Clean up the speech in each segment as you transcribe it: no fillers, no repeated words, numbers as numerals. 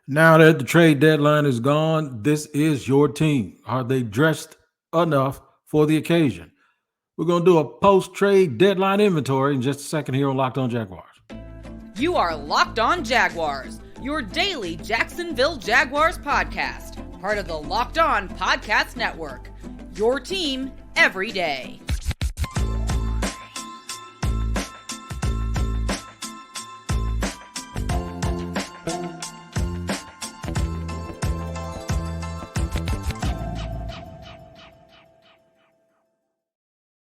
Now that the trade deadline is gone, this is your team. Are they dressed enough for the occasion? We're going to do a post-trade deadline inventory in just a second here on Locked On Jaguars. You are Locked On Jaguars, your daily Jacksonville Jaguars podcast, part of the Locked On Podcast Network, your team every day.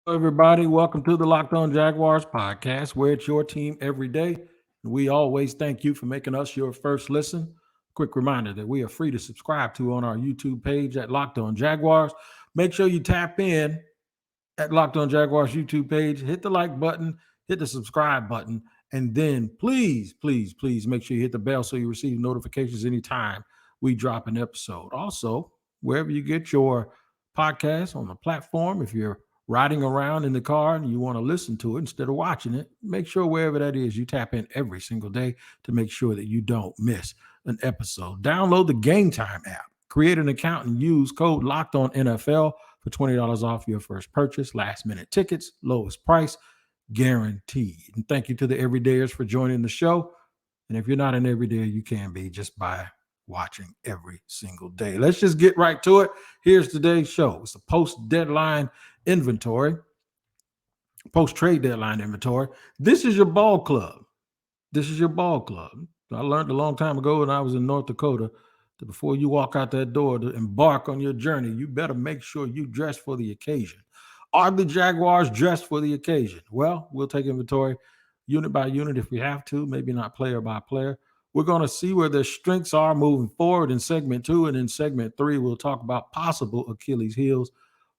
Hello, everybody. Welcome to the Locked On Jaguars podcast, where it's your team every day. We always thank you for making us your first listen. Quick reminder that we are free to subscribe to on our YouTube page at Locked On Jaguars. Make sure you tap in at Locked On Jaguars YouTube page, hit the like button, hit the subscribe button, and then please make sure you hit the bell so you receive notifications anytime we drop an episode. Also, wherever you get your podcast on the platform, if you're riding around in the car and you want to listen to it instead of watching it, make sure wherever that is, you tap in every single day to make sure that you don't miss an episode. Download the Gametime app, create an account, and use code LOCKEDONNFL for $20 off your first purchase. Last minute tickets, lowest price, guaranteed. And thank you to the everydayers for joining the show. And if you're not an everydayer, you can be just by watching every single day. Let's just get right to it. Here's today's show. It's a post-deadline inventory, post-trade deadline inventory. This is your ball club. This is your ball club. I learned a long time ago when I was in North Dakota that before you walk out that door to embark on your journey, you better make sure you dress for the occasion. Are the Jaguars dressed for the occasion? Well, we'll take inventory unit by unit if we have to, maybe not player by player. We're going to see where their strengths are moving forward in segment 2. And in segment 3, we'll talk about possible Achilles heels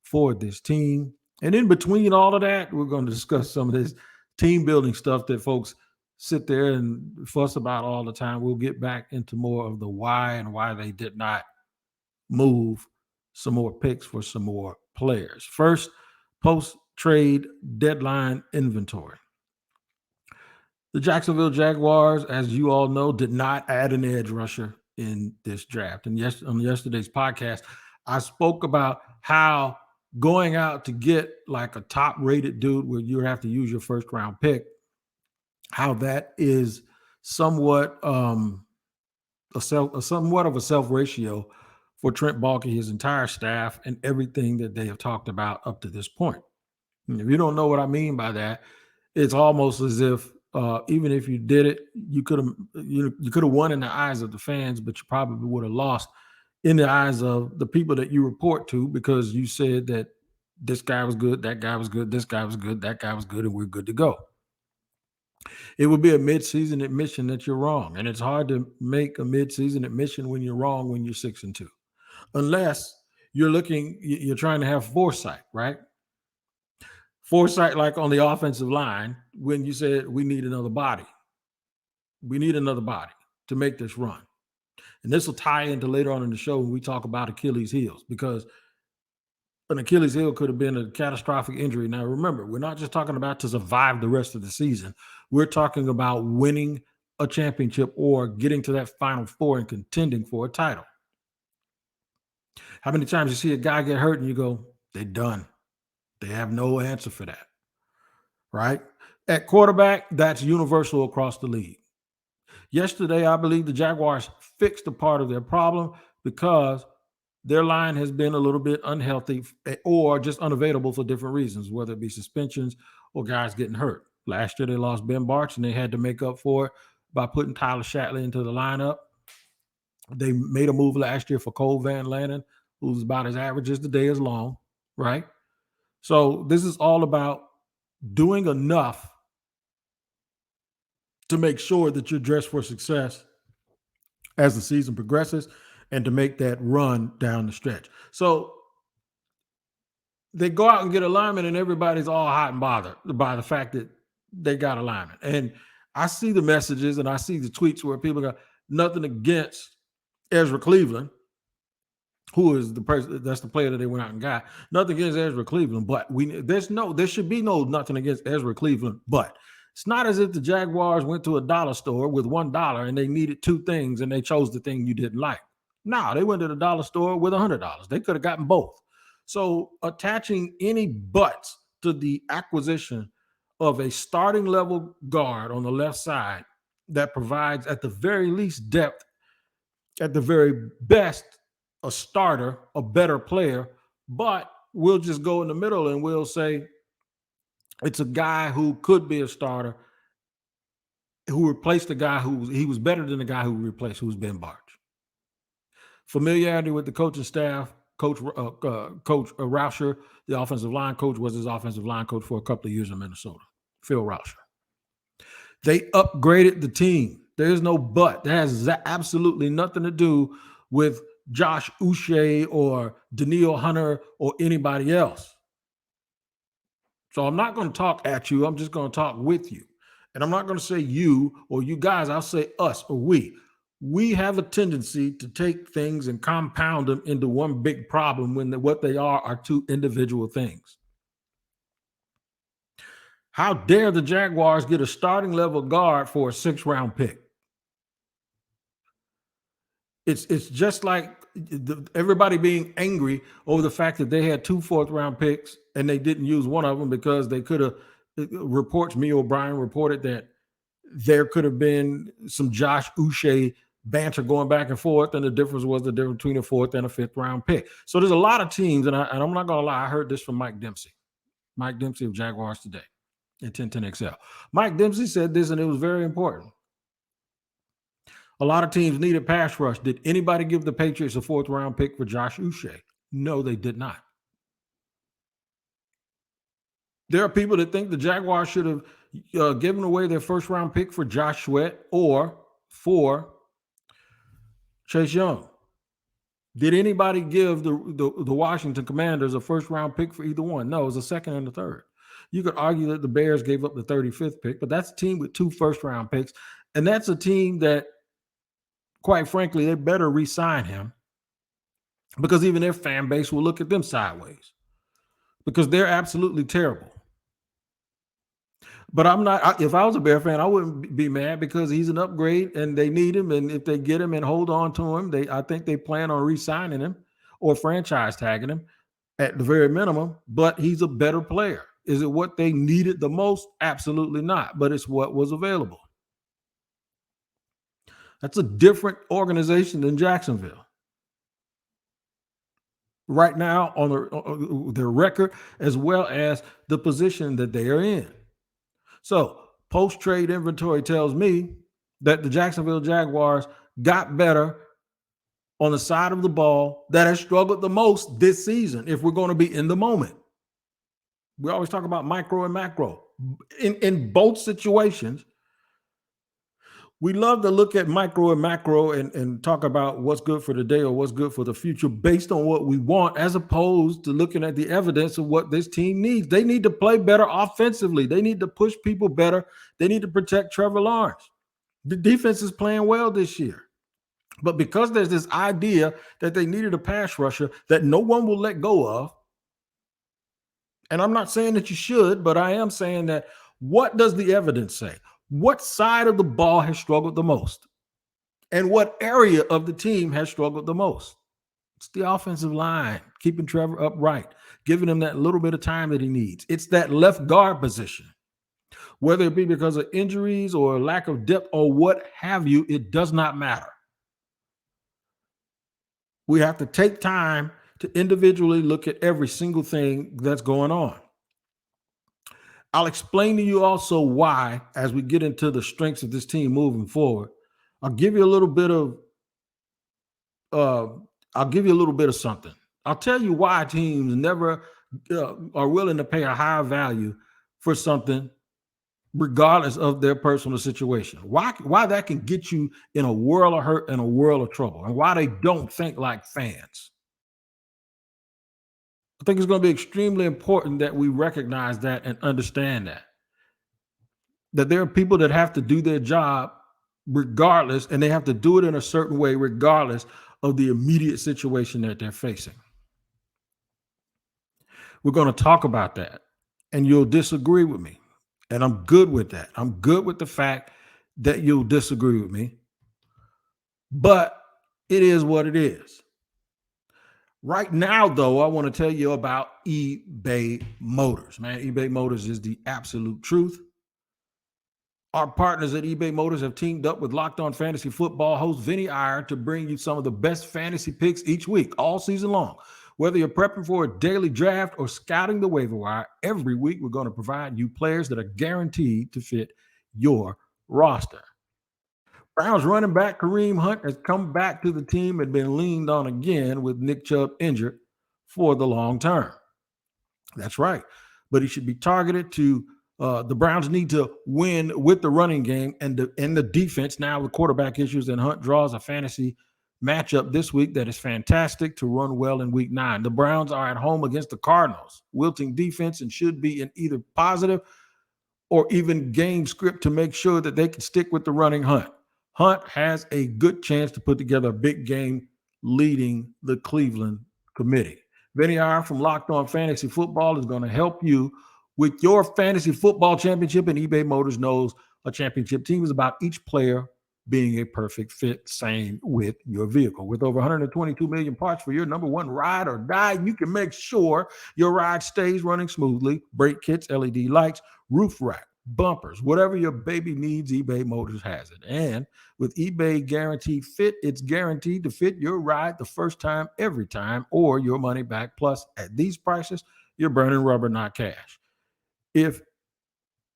for this team. And in between all of that, we're going to discuss some of this team building stuff that folks sit there and fuss about all the time. We'll get back into more of the why and why they did not move some more picks for some more players. First, post-trade deadline inventory. The Jacksonville Jaguars, as you all know, did not add an edge rusher in this draft. And on yesterday's podcast, I spoke about how going out to get like a top-rated dude where you have to use your first-round pick, how that is somewhat somewhat of a self-ratio for Trent Baalke, his entire staff, and everything that they have talked about up to this point. And if you don't know what I mean by that, it's almost as if even if you did it, you could have won in the eyes of the fans, but you probably would have lost in the eyes of the people that you report to because you said that this guy was good, that guy was good, this guy was good, that guy was good, and we're good to go. It would be a midseason admission that you're wrong, and it's hard to make a midseason admission when you're wrong when you're 6-2, unless you're trying to have foresight, right? Foresight, like on the offensive line, when you said we need another body. We need another body to make this run. And this will tie into later on in the show when we talk about Achilles heels, because an Achilles heel could have been a catastrophic injury. Now, remember, we're not just talking about to survive the rest of the season. We're talking about winning a championship or getting to that Final Four and contending for a title. How many times you see a guy get hurt and you go, they're done. They have no answer for that, right? At quarterback, that's universal across the league. Yesterday, I believe the Jaguars fixed a part of their problem because their line has been a little bit unhealthy or just unavailable for different reasons, whether it be suspensions or guys getting hurt. Last year, they lost Ben Barch, and they had to make up for it by putting Tyler Shatley into the lineup. They made a move last year for Cole Van Lannon, who's about as average as the day is long, right? So this is all about doing enough to make sure that you're dressed for success as the season progresses and to make that run down the stretch. So they go out and get alignment and everybody's all hot and bothered by the fact that they got alignment. And I see the messages and I see the tweets where people go, nothing against Ezra Cleveland, who is the person that's the player that they went out and got. Nothing against Ezra Cleveland, but there should be nothing against Ezra Cleveland, but It's not as if the Jaguars went to a dollar store with $1 and they needed two things and they chose the thing you didn't like. No, they went to the dollar store with $100. They could have gotten both. So attaching any buts to the acquisition of a starting level guard on the left side that provides at the very least depth, at the very best a starter, a better player, but we'll just go in the middle and we'll say it's a guy who could be a starter who replaced the guy he was better than the guy who replaced, who's Ben Barch. Familiarity with the coaching staff, Coach Rauscher, the offensive line coach, was his offensive line coach for a couple of years in Minnesota, Phil Rauscher. They upgraded the team. There is no but. That has absolutely nothing to do with Josh Uche or Danielle Hunter or anybody else. So I'm not going to talk at you. I'm just going to talk with you. And I'm not going to say you or you guys. I'll say us or we. We have a tendency to take things and compound them into one big problem when what they are two individual things. How dare the Jaguars get a starting level guard for a 6th-round pick? It's just like everybody being angry over the fact that they had 2 4th-round picks and they didn't use one of them because they could have. Reports, me O'Brien reported that there could have been some Josh Uche banter going back and forth, and the difference between a 4th and a 5th-round pick. So there's a lot of teams, and I'm not going to lie, I heard this from Mike Dempsey of Jaguars Today at 1010XL. Mike Dempsey said this, and it was very important. A lot of teams needed pass rush. Did anybody give the Patriots a 4th-round pick for Josh Uche? No, they did not. There are people that think the Jaguars should have given away their 1st-round pick for Josh Sweat or for Chase Young. Did anybody give the Washington Commanders a 1st-round pick for either one? No, it was a 2nd and a 3rd. You could argue that the Bears gave up the 35th pick, but that's a team with 2 1st-round picks, and that's a team that, quite frankly, they better re-sign him because even their fan base will look at them sideways because they're absolutely terrible. But I'm not. If I was a Bear fan, I wouldn't be mad because he's an upgrade and they need him. And if they get him and hold on to him, I think they plan on re-signing him or franchise tagging him at the very minimum. But he's a better player. Is it what they needed the most? Absolutely not. But it's what was available. That's a different organization than Jacksonville. Right now on their record, as well as the position that they are in. So post-trade inventory tells me that the Jacksonville Jaguars got better on the side of the ball that has struggled the most this season, if we're going to be in the moment. We always talk about micro and macro. In both situations, we love to look at micro and macro and talk about what's good for today or what's good for the future based on what we want, as opposed to looking at the evidence of what this team needs. They need to play better offensively. They need to push people better. They need to protect Trevor Lawrence. The defense is playing well this year. But because there's this idea that they needed a pass rusher that no one will let go of, and I'm not saying that you should, but I am saying that what does the evidence say? What side of the ball has struggled the most? And what area of the team has struggled the most? It's the offensive line, keeping Trevor upright, giving him that little bit of time that he needs. It's that left guard position. Whether it be because of injuries or lack of depth or what have you, it does not matter. We have to take time to individually look at every single thing that's going on. I'll explain to you also why, as we get into the strengths of this team moving forward. I'll give you a little bit of something. I'll tell you why teams never are willing to pay a higher value for something, regardless of their personal situation. Why that can get you in a world of hurt and a world of trouble, and why they don't think like fans. I think it's going to be extremely important that we recognize that and understand that there are people that have to do their job regardless, and they have to do it in a certain way regardless of the immediate situation that they're facing. We're going to talk about that, and you'll disagree with me. And I'm good with that. I'm good with the fact that you'll disagree with me, but it is what it is. Right now, though, I want to tell you about eBay Motors. Man, eBay Motors is the absolute truth. Our partners at eBay Motors have teamed up with Locked On Fantasy Football host Vinny Iyer to bring you some of the best fantasy picks each week, all season long. Whether you're prepping for a daily draft or scouting the waiver wire, every week we're going to provide you players that are guaranteed to fit your roster. Browns running back Kareem Hunt has come back to the team and been leaned on again with Nick Chubb injured for the long term. That's right. But he should be targeted to the Browns need to win with the running game and the defense. Now with quarterback issues, and Hunt draws a fantasy matchup this week that is fantastic to run well in week 9. The Browns are at home against the Cardinals, wilting defense, and should be in either positive or even game script to make sure that they can stick with the running Hunt. Hunt has a good chance to put together a big game leading the Cleveland committee. Vinny R from Locked On Fantasy Football is going to help you with your fantasy football championship, and eBay Motors knows a championship team is about each player being a perfect fit. Same with your vehicle. With over 122 million parts for your number one ride or die, you can make sure your ride stays running smoothly. Brake kits, LED lights, roof rack, bumpers, whatever your baby needs, eBay Motors has it. And with eBay Guaranteed Fit, it's guaranteed to fit your ride the first time, every time, or your money back. Plus, at these prices, you're burning rubber, not cash. If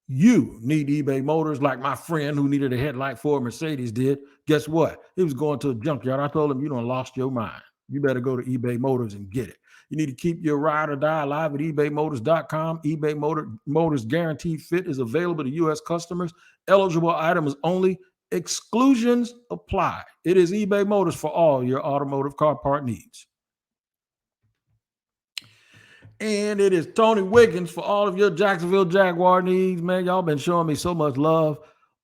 you need eBay Motors like my friend who needed a headlight for a Mercedes did, guess what? He was going to a junkyard. I told him, you done lost your mind. You better go to eBay Motors and get it. You need to keep your ride or die alive at ebaymotors.com. eBay Motors Guaranteed Fit is available to U.S. customers. Eligible items only. Exclusions apply. It is eBay Motors for all your automotive car part needs. And it is Tony Wiggins for all of your Jacksonville Jaguar needs. Man, y'all been showing me so much love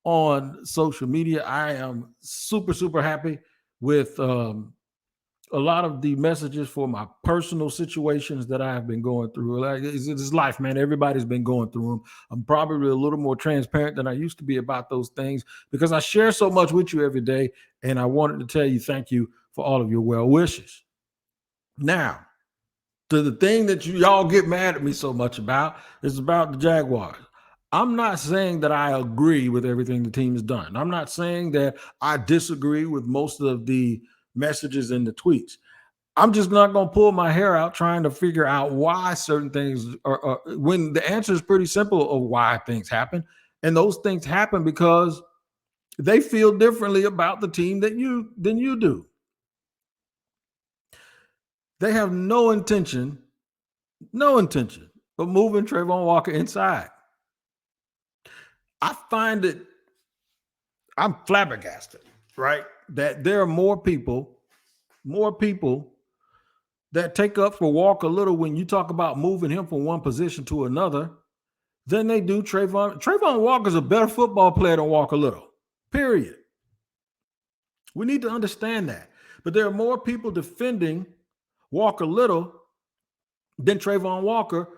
on social media. I am super, super happy with a lot of the messages for my personal situations that I have been going through. Like, it's life, man. Everybody's been going through them. I'm probably a little more transparent than I used to be about those things because I share so much with you every day. And I wanted to tell you thank you for all of your well wishes. Now, to the thing that y'all get mad at me so much about is about the Jaguars. I'm not saying that I agree with everything the team has done. I'm not saying that I disagree with most of the messages and the tweets. I'm just not going to pull my hair out trying to figure out why certain things are when the answer is pretty simple of why things happen. And those things happen because they feel differently about the team than you do. They have no intention of moving Trayvon Walker inside. I find it, I'm flabbergasted, right? That there are more people that take up for Walker Little when you talk about moving him from one position to another than they do Trayvon. Trayvon Walker's a better football player than Walker Little, period. We need to understand that. But there are more people defending Walker Little than Trayvon Walker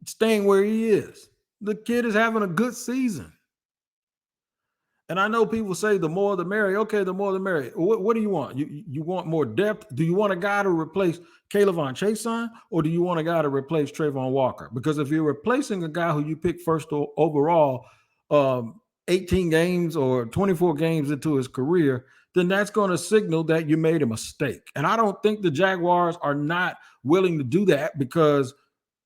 staying where he is. The kid is having a good season. And I know people say the more the merrier. Okay, the more the merrier. What do you want? You want more depth? Do you want a guy to replace Kayvon Chason, or do you want a guy to replace Trayvon Walker? Because if you're replacing a guy who you picked first overall 18 games or 24 games into his career, then that's going to signal that you made a mistake. And I don't think the Jaguars are not willing to do that because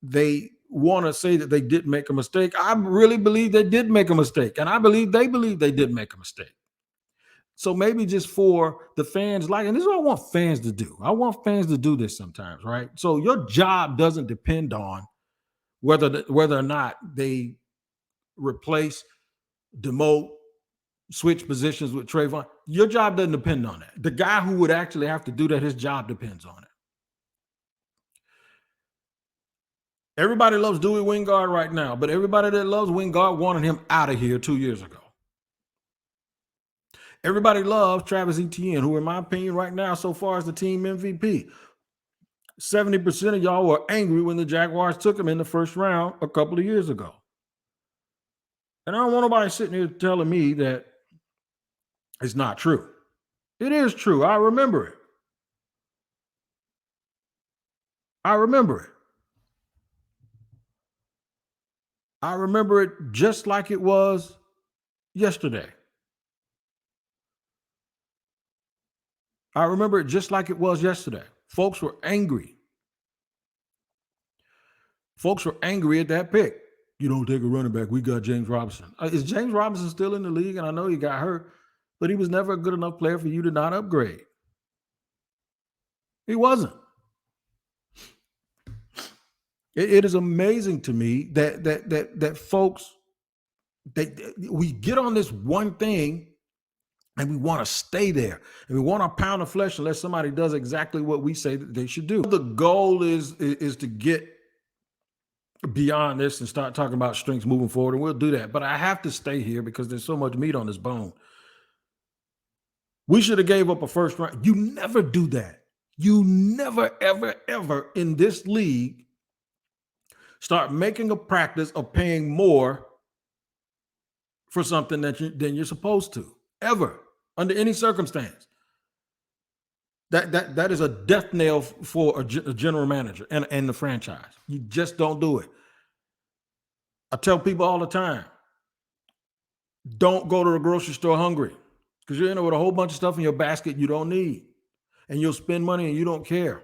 they want to say that they didn't make a mistake. I really believe they did make a mistake, and I believe they did make a mistake. So maybe just for the fans, and this is what I want fans to do. I want fans to do this sometimes, right? So your job doesn't depend on whether or not they replace, demote, switch positions with Trayvon. Your job doesn't depend on that. The guy who would actually have to do that, his job depends on it. Everybody loves Dewey Wingard right now, but everybody that loves Wingard wanted him out of here 2 years ago. Everybody loves Travis Etienne, who in my opinion right now so far is the team MVP. 70% of y'all were angry when the Jaguars took him in the first round a couple of years ago. And I don't want nobody sitting here telling me that it's not true. It is true. I remember it. I remember it. I remember it just like it was yesterday. I remember it just like it was yesterday. Folks were angry. Folks were angry at that pick. You don't take a running back. We got James Robinson. Is James Robinson still in the league? And I know he got hurt, but he was never a good enough player for you to not upgrade. He wasn't. It is amazing to me that folks, we get on this one thing and we want to stay there, and we want a pound of flesh unless somebody does exactly what we say that they should do. The goal is to get beyond this and start talking about strengths moving forward, and we'll do that. But I have to stay here because there's so much meat on this bone. We should have gave up a first round. You never do that. You never, ever, ever in this league start making a practice of paying more for something than you're supposed to, ever, under any circumstance. That is a death nail for a general manager and the franchise. You just don't do it. I tell people all the time, don't go to the grocery store hungry, because you're in there with a whole bunch of stuff in your basket you don't need, and you'll spend money and you don't care.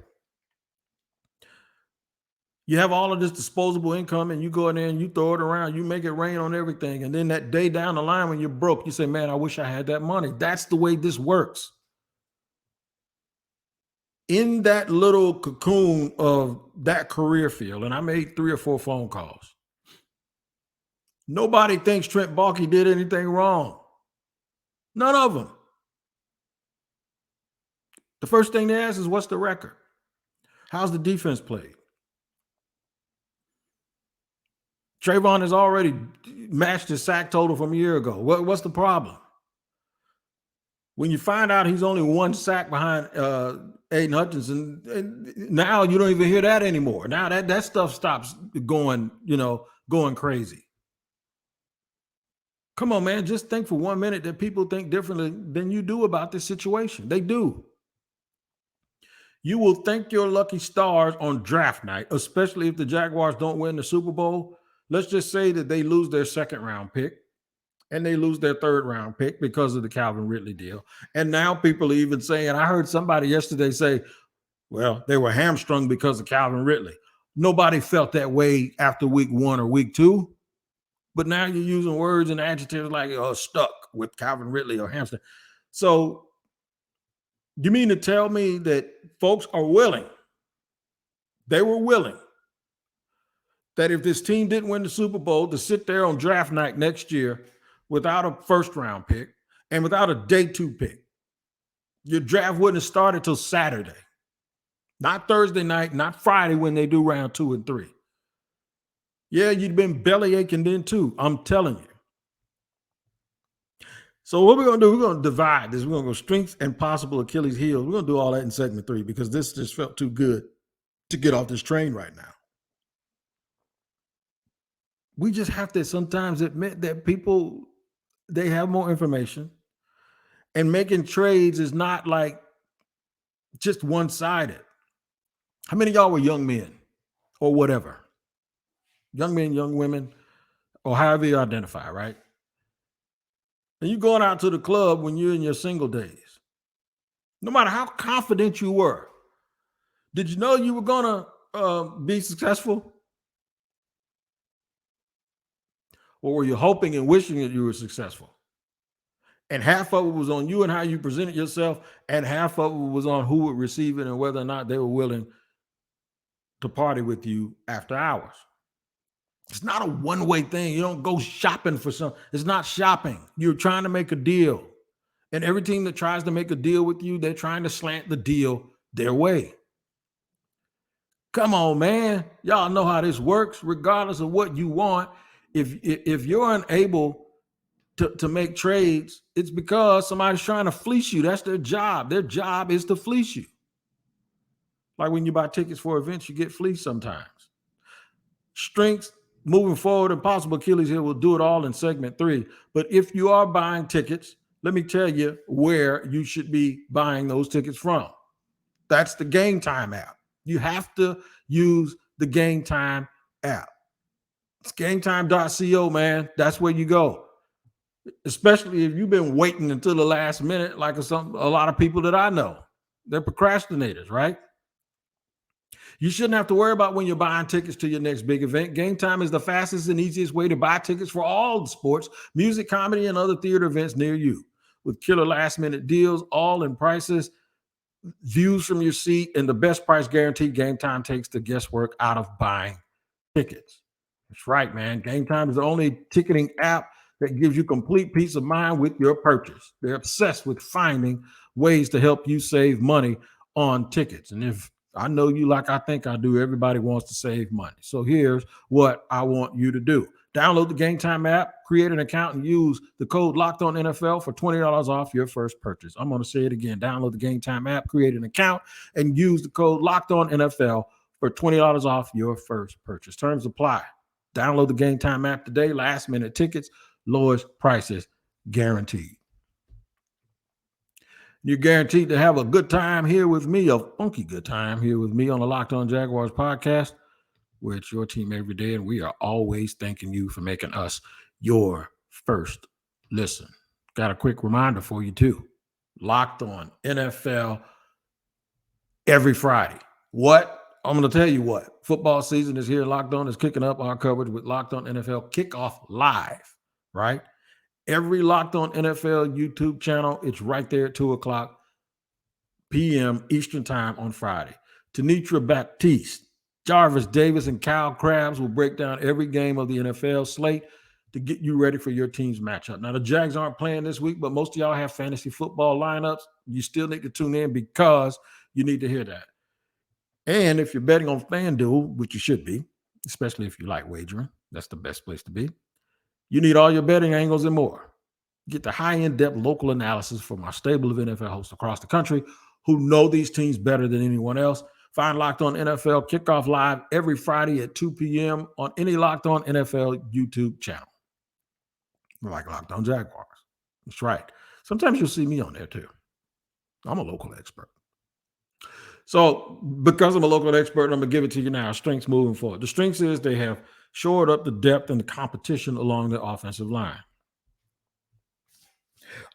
You have all of this disposable income and you go in there and you throw it around, you make it rain on everything. And then that day down the line when you're broke, you say, man, I wish I had that money. That's the way this works. In that little cocoon of that career field, and I made 3 or 4 phone calls, nobody thinks Trent Baalke did anything wrong. None of them. The first thing they ask is, what's the record? How's the defense played? Trayvon has already matched his sack total from a year ago. What's the problem? When you find out he's only 1 sack behind Aiden Hutchinson, and now you don't even hear that anymore. Now that stuff stops going crazy. Come on, man. Just think for 1 minute that people think differently than you do about this situation. They do. You will thank your lucky stars on draft night, especially if the Jaguars don't win the Super Bowl. Let's just say that they lose their 2nd round pick and they lose their 3rd round pick because of the Calvin Ridley deal. And now people are even saying, I heard somebody yesterday say, well, they were hamstrung because of Calvin Ridley. Nobody felt that way after week 1 or week 2. But now you're using words and adjectives like stuck with Calvin Ridley or hamstring. So you mean to tell me that folks are willing, they were willing, that if this team didn't win the Super Bowl, to sit there on draft night next year without a 1st round pick and without a day 2 pick, your draft wouldn't have started till Saturday, not Thursday night, not Friday when they do round 2 and 3. Yeah, you'd been belly aching then too. I'm telling you. So what we're going to do, we're going to divide this. We're going to go strengths and possible Achilles heels. We're going to do all that in segment 3 because this just felt too good to get off this train right now. We just have to sometimes admit that people, they have more information, and making trades is not like just one-sided. How many of y'all were young men or whatever? Young men, young women, or however you identify, right? And you're going out to the club when you're in your single days. No matter how confident you were, did you know you were going to be successful? Or were you hoping and wishing that you were successful? And half of it was on you and how you presented yourself, and half of it was on who would receive it and whether or not they were willing to party with you after hours. It's not a one-way thing. You don't go shopping for something. It's not shopping. You're trying to make a deal. And every team that tries to make a deal with you, they're trying to slant the deal their way. Come on, man. Y'all know how this works. Regardless of what you want, if you're unable to make trades, it's because somebody's trying to fleece you. That's their job. Their job is to fleece you. Like when you buy tickets for events, you get fleeced sometimes. Strengths moving forward, Impossible Achilles here will do it all in segment 3. But if you are buying tickets, let me tell you where you should be buying those tickets from. That's the Gametime app. You have to use the Gametime app. It's gametime.co, man. That's where you go. Especially if you've been waiting until the last minute, like a lot of people that I know. They're procrastinators, right? You shouldn't have to worry about when you're buying tickets to your next big event. Gametime is the fastest and easiest way to buy tickets for all the sports, music, comedy, and other theater events near you. With killer last-minute deals, all-in prices, views from your seat, and the best price guarantee, Gametime takes the guesswork out of buying tickets. That's right, man. Gametime is the only ticketing app that gives you complete peace of mind with your purchase. They're obsessed with finding ways to help you save money on tickets. And if I know you like I think I do, everybody wants to save money. So here's what I want you to do. Download the Gametime app, create an account, and use the code LOCKEDONNFL for $20 off your first purchase. I'm going to say it again. Download the Gametime app, create an account, and use the code LOCKEDONNFL for $20 off your first purchase. Terms apply. Download the Gametime app today. Last minute tickets, lowest prices guaranteed. You're guaranteed to have a good time here with me, a funky good time here with me on the Locked On Jaguars podcast, where it's your team every day, and we are always thanking you for making us your first listen. Got a quick reminder for you, too. Locked On NFL every Friday. What? I'm going to tell you what. Football season is here. Locked On is kicking up our coverage with Locked On NFL Kickoff Live, right? Every Locked On NFL YouTube channel, it's right there at 2 o'clock p.m. Eastern time on Friday. Tanitra Baptiste, Jarvis Davis, and Kyle Krabs will break down every game of the NFL slate to get you ready for your team's matchup. Now, the Jags aren't playing this week, but most of y'all have fantasy football lineups. You still need to tune in because you need to hear that. And if you're betting on FanDuel, which you should be, especially if you like wagering, that's the best place to be. You need all your betting angles and more. Get the high in-depth local analysis from our stable of NFL hosts across the country who know these teams better than anyone else. Find Locked On NFL Kickoff Live every Friday at 2 p.m. on any Locked On NFL YouTube channel. Like Locked On Jaguars. That's right. Sometimes you'll see me on there too. I'm a local expert. So because I'm a local expert, I'm going to give it to you now. Strengths moving forward. The strengths is they have shored up the depth and the competition along the offensive line.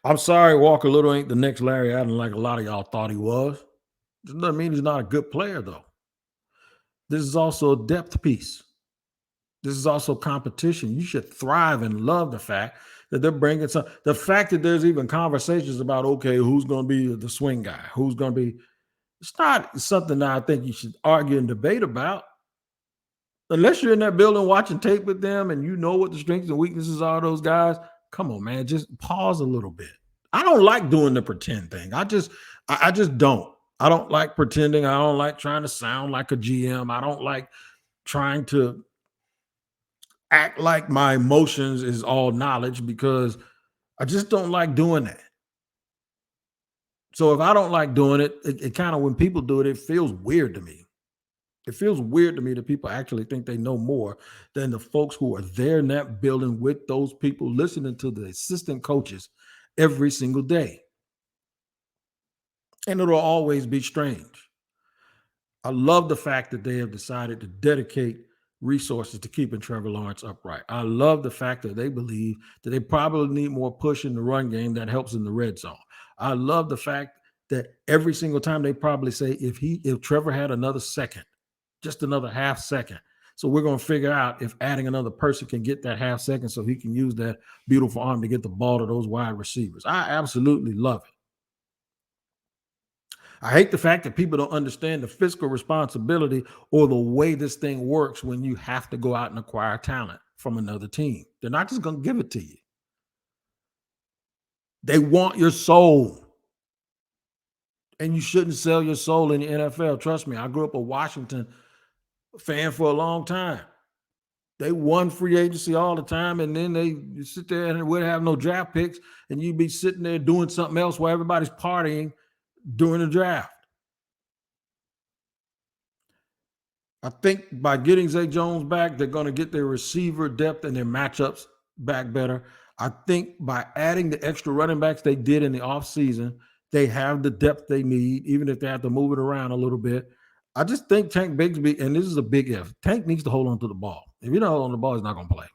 I'm sorry Walker Little ain't the next Larry Allen like a lot of y'all thought he was. It doesn't mean he's not a good player, though. This is also a depth piece. This is also competition. You should thrive and love the fact that they're bringing some. The fact that there's even conversations about, okay, who's going to be the swing guy? Who's going to be. It's not something that I think you should argue and debate about. Unless you're in that building watching tape with them and you know what the strengths and weaknesses are of those guys, come on, man, just pause a little bit. I don't like doing the pretend thing. I just don't. I don't like pretending. I don't like trying to sound like a GM. I don't like trying to act like my emotions is all knowledge because I just don't like doing that. So if I don't like doing it, it kind of, when people do it, it feels weird to me. It feels weird to me that people actually think they know more than the folks who are there in that building with those people listening to the assistant coaches every single day. And it'll always be strange. I love the fact that they have decided to dedicate resources to keeping Trevor Lawrence upright. I love the fact that they believe that they probably need more push in the run game that helps in the red zone. I love the fact that every single time they probably say if Trevor had another second, just another half second. So we're going to figure out if adding another person can get that half second so he can use that beautiful arm to get the ball to those wide receivers. I absolutely love it. I hate the fact that people don't understand the fiscal responsibility or the way this thing works when you have to go out and acquire talent from another team. They're not just going to give it to you. They want your soul. And you shouldn't sell your soul in the NFL. Trust me, I grew up a Washington fan for a long time. They won free agency all the time, and then they sit there and would have no draft picks, and you'd be sitting there doing something else while everybody's partying during the draft. I think by getting Zay Jones back, they're going to get their receiver depth and their matchups back better. I think by adding the extra running backs they did in the offseason, they have the depth they need, even if they have to move it around a little bit. I just think Tank Bigsby, and this is a big if, Tank needs to hold on to the ball. If he don't hold on to the ball, he's not going to play.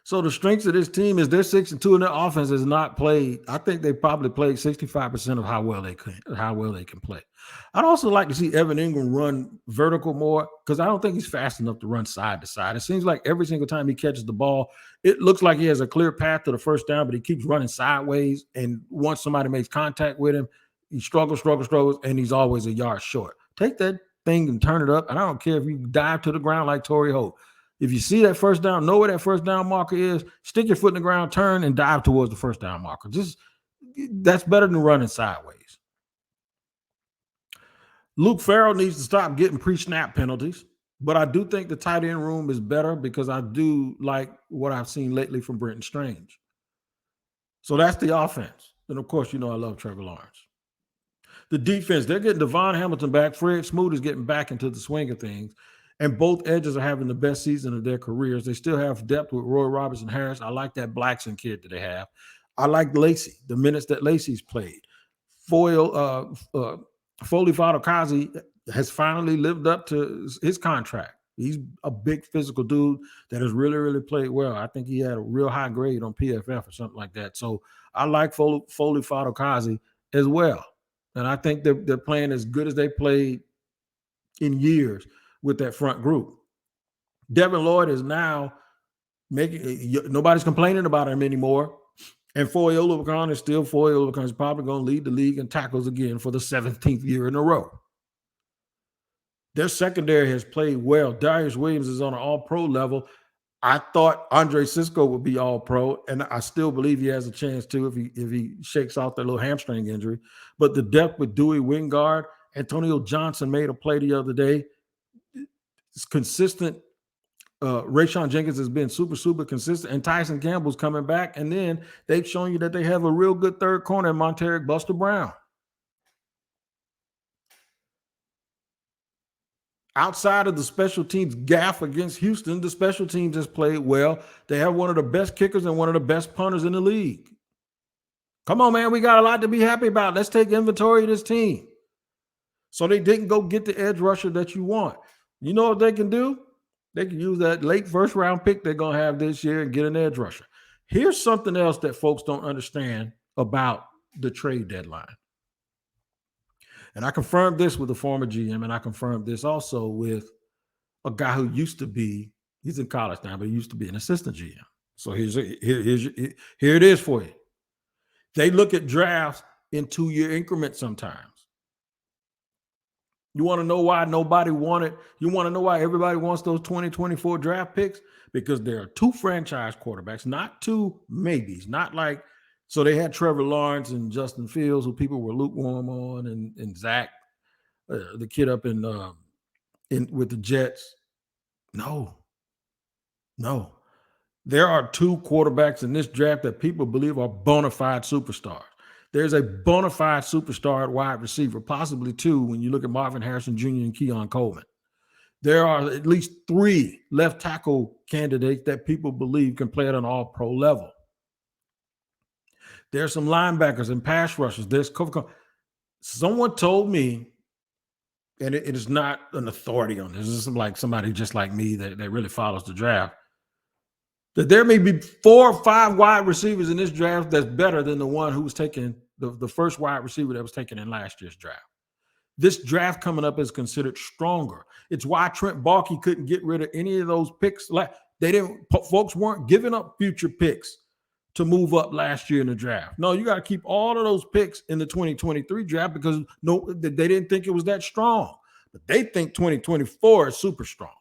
So the strengths of this team is they're 6-2 and their offense has not played. I think they probably played 65% of how well they can play. I'd also like to see Evan Ingram run vertical more because I don't think he's fast enough to run side to side. It seems like every single time he catches the ball, it looks like he has a clear path to the first down, but he keeps running sideways. And once somebody makes contact with him, he struggles, and he's always a yard short. Take that thing and turn it up. And I don't care if you dive to the ground like Torrey Holt. If you see that first down, know where that first down marker is, stick your foot in the ground, turn, and dive towards the first down marker. That's better than running sideways. Luke Farrell needs to stop getting pre-snap penalties, but I do think the tight end room is better because I do like what I've seen lately from Brenton Strange. So that's the offense. And, of course, I love Trevor Lawrence. The defense, they're getting Devon Hamilton back. Fred Smoot is getting back into the swing of things. And both edges are having the best season of their careers. They still have depth with Roy Robertson Harris. I like that Blackson kid that they have. I like Lacey, the minutes that Lacey's played. Foley Fadokazi has finally lived up to his contract. He's a big physical dude that has really, really played well. I think he had a real high grade on PFF or something like that. So I like Foley Fadokazi as well. And I think they're playing as good as they played in years with that front group. Devin Lloyd is now nobody's complaining about him anymore. And Foye Oluokun is still Foye Oluokun. Is probably going to lead the league in tackles again for the 17th year in a row. Their secondary has played well. Darius Williams is on an all-pro level. I thought Andre Sisco would be all-pro, and I still believe he has a chance to if he shakes off that little hamstring injury. But the depth with Dewey Wingard, Antonio Johnson made a play the other day. It's consistent. Rayshon Jenkins has been super, super consistent, and Tyson Campbell's coming back. And then they've shown you that they have a real good third corner in Monteric Buster Brown. Outside of the special teams gaffe against Houston, the special teams has played well. They have one of the best kickers and one of the best punters in the league. Come on, man. We got a lot to be happy about. Let's take inventory of this team. So they didn't go get the edge rusher that you want. You know what they can do? They can use that late first round pick they're going to have this year and get an edge rusher. Here's something else that folks don't understand about the trade deadline. And I confirmed this with a former GM, and I confirmed this also with a guy who used to be, he's in college now, but he used to be an assistant GM. So here it is for you. They look at drafts in 2-year increments sometimes. You want to know why nobody wanted? You want to know why everybody wants those 2024 draft picks? Because there are 2 franchise quarterbacks, not 2 maybes, not like, so they had Trevor Lawrence and Justin Fields, who people were lukewarm on, and Zach, the kid up in with the Jets. No. There are 2 quarterbacks in this draft that people believe are bona fide superstars. There's a bona fide superstar at wide receiver, possibly 2 when you look at Marvin Harrison Jr. and Keon Coleman. There are at least 3 left tackle candidates that people believe can play at an all-pro level. There's some linebackers and pass rushers. There's someone told me, and it is not an authority on this. This is like somebody just like me that really follows the draft, that there may be 4 or 5 wide receivers in this draft that's better than the one who was taken, the first wide receiver that was taken in last year's draft. This draft coming up is considered stronger. It's why Trent Baalke couldn't get rid of any of those picks. Folks weren't giving up future picks to move up last year in the draft. No, you got to keep all of those picks in the 2023 draft because they didn't think it was that strong. But they think 2024 is super strong.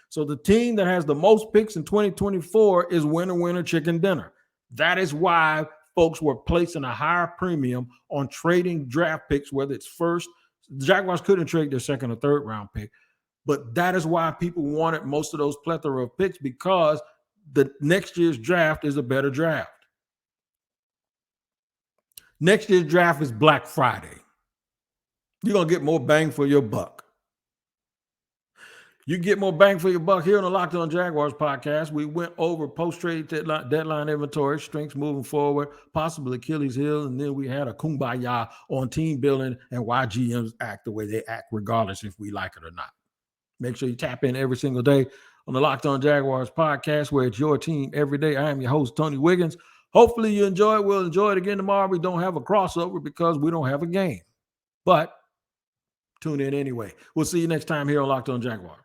So the team that has the most picks in 2024 is winner, chicken dinner. That is why folks were placing a higher premium on trading draft picks, whether it's first. The Jaguars couldn't trade their second or third round pick, but that is why people wanted most of those plethora of picks, because the next year's draft is a better draft. Next year's draft is Black Friday. You're going to get more bang for your buck. You get more bang for your buck here on the Locked On Jaguars podcast. We went over post-trade deadline inventory, strengths moving forward, possible Achilles heel, and then we had a kumbaya on team building and why GMs act the way they act, regardless if we like it or not. Make sure you tap in every single day on the Locked On Jaguars podcast, where it's your team every day. I am your host, Tony Wiggins. Hopefully you enjoy it. We'll enjoy it again tomorrow. We don't have a crossover because we don't have a game. But tune in anyway. We'll see you next time here on Locked On Jaguars.